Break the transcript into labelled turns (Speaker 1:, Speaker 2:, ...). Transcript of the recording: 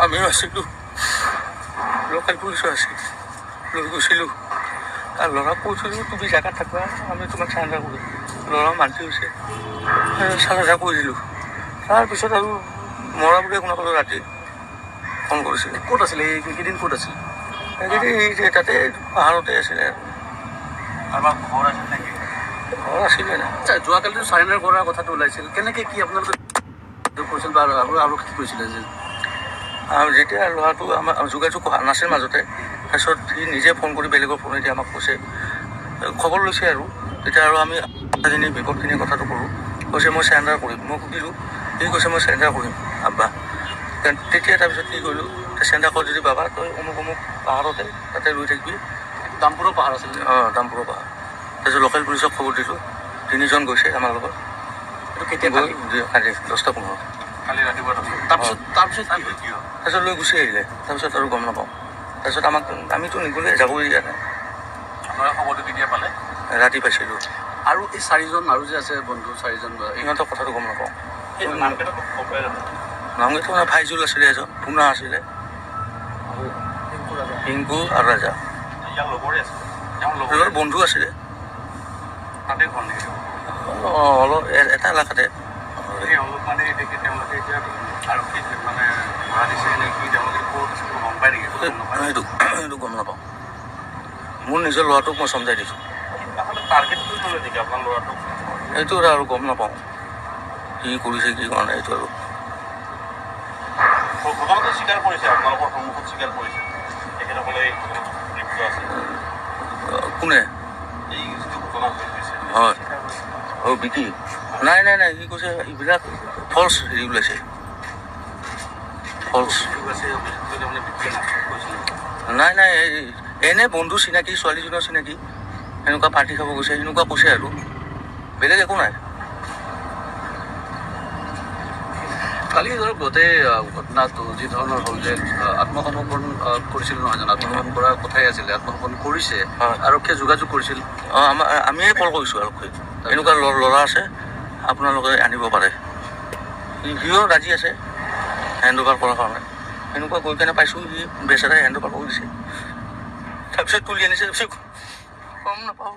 Speaker 1: আমিও আছিলোঁ, লোকেল পুলিচো আছিল, লৈ গৈছিলোঁ। আৰু ল'ৰাক কৈছিলোঁ তুমি জেগাত থাকবা, আমি তোমাক চাৰেণ্ডাৰ কৰিম। ল'ৰা মান্তি হৈছে, চাৰেণ্ডাৰ কৰি দিলোঁ। তাৰপিছত আৰু মৰা বুলি শুনা পালোঁ, ৰাতি ফোন কৰিছিল।
Speaker 2: ক'ত আছিলে এইকেইদিন? ক'ত আছিল?
Speaker 1: এইকেইদিন তাতে পাহাৰতে আছিলে।
Speaker 2: আমাৰ ঘৰ আছিল নেকি?
Speaker 1: ঘৰ আছিলে না।
Speaker 2: আচ্ছা, যোৱাকালিতো চাৰেণ্ডাৰ কৰাৰ কথাটো ওলাইছিল, কেনেকৈ কি আপোনালোকে কৈছিল বা আৰু কি কৈছিলে যে?
Speaker 1: আৰু যেতিয়া ল'ৰাটো আমাৰ যোগাযোগ নাছিল মাজতে, তাৰপিছত সি নিজে ফোন কৰি বেলেগৰ ফোনেদি আমাক কৈছে, খবৰ লৈছে আৰু তেতিয়া আৰু আমি বিপদখিনি কথাটো কৰোঁ। কৈছে মই চাৰেণ্ডাৰ কৰিম। মই সুধিলোঁ, সি কৈছে মই চাৰেণ্ডাৰ কৰিম আব্বা। তেতিয়া তাৰপিছত কি কৰিলোঁ, চাৰেণ্ডাৰ কৰি যদি বাবা তই অমুক পাহাৰতে তাতে ৰৈ থাকিবি।
Speaker 2: দামপুৰৰ পাহাৰ আছিল?
Speaker 1: দামপুৰৰ পাহাৰ। তাৰপিছত লোকেল পুলিচক খবৰ দিছোঁ, 3জন গৈছে আমাৰ লগত।
Speaker 2: এইটো কেতিয়া?
Speaker 1: কালি 10:15।
Speaker 2: কালি ৰাতিপুৱা। তাৰপিছত
Speaker 1: লৈ গুচি আহিলে। তাৰপিছত আৰু গম নাপাওঁ। তাৰপিছত আমিতো নিগলে যাবই দিয়া নাই।
Speaker 2: আপোনাৰ খবৰটো কেতিয়া পালে?
Speaker 1: ৰাতি পাইছিলোঁ।
Speaker 2: আৰু এই 4জন আৰু যে আছে বন্ধু 4জন,
Speaker 1: ইহঁতৰ কথাটো গম নাপাওঁ। নামকেইটা মানে ফাইজুল আছিলে, এজন পুনা আছিলে, পিংকু আৰু ৰাজা। বন্ধু আছিলে। অলপ এটা এলেকাতে। সেইটো গম নাপাওঁ। মোৰ নিজৰ ল'ৰাটোক মই চমজাই দিছোঁ। সেইটো আৰু গম নাপাওঁ কি কৰিছে কি কৰা নাই। এইটো আৰু
Speaker 2: স্বীকাৰ কৰিছে, আপোনালোকৰ সন্মুখত স্বীকাৰ কৰিছে তেখেতসকলে
Speaker 1: কোনে?
Speaker 2: এই যিটো ঘটনা হৈছে
Speaker 1: হয় বিকি? নাই, সি কৈছে এইবিলাক ফল্ছ হেৰি ওলাইছে, ফল্ছ। নাই এনে বন্ধু চিনাকি, ছোৱালীজনৰ চিনাকি, সেনেকুৱা পাৰ্টি খাব গৈছে, সেনেকুৱা কৈছে আৰু বেলেগ একো নাই।
Speaker 2: কালি ধৰক গোটেই ঘটনাটো যি ধৰণৰ হ'ল যে আত্মসমৰ্পণ কৰিছিল নহয় জানো? আত্মসমৰ্পণ কৰাৰ কথাই আছিলে, আত্মসমৰ্পণ কৰিছে। আৰক্ষীয়ে যোগাযোগ কৰিছিল?
Speaker 1: আমিয়ে কল কৰিছোঁ আৰক্ষীক, এনেকুৱা ল'ৰা আছে আপোনালোকে আনিব পাৰে। সিও ৰাজি আছে হেণ্ড অভাৰ কৰাৰ কাৰণে। সেনেকুৱা গৈ কেনে পাইছোঁ, সি বেচেৰাই হেণ্ড অভাৰ কৰি দিছে। তাৰপিছত তুলি আনিছে, তাৰপিছত গম নাপাওঁ।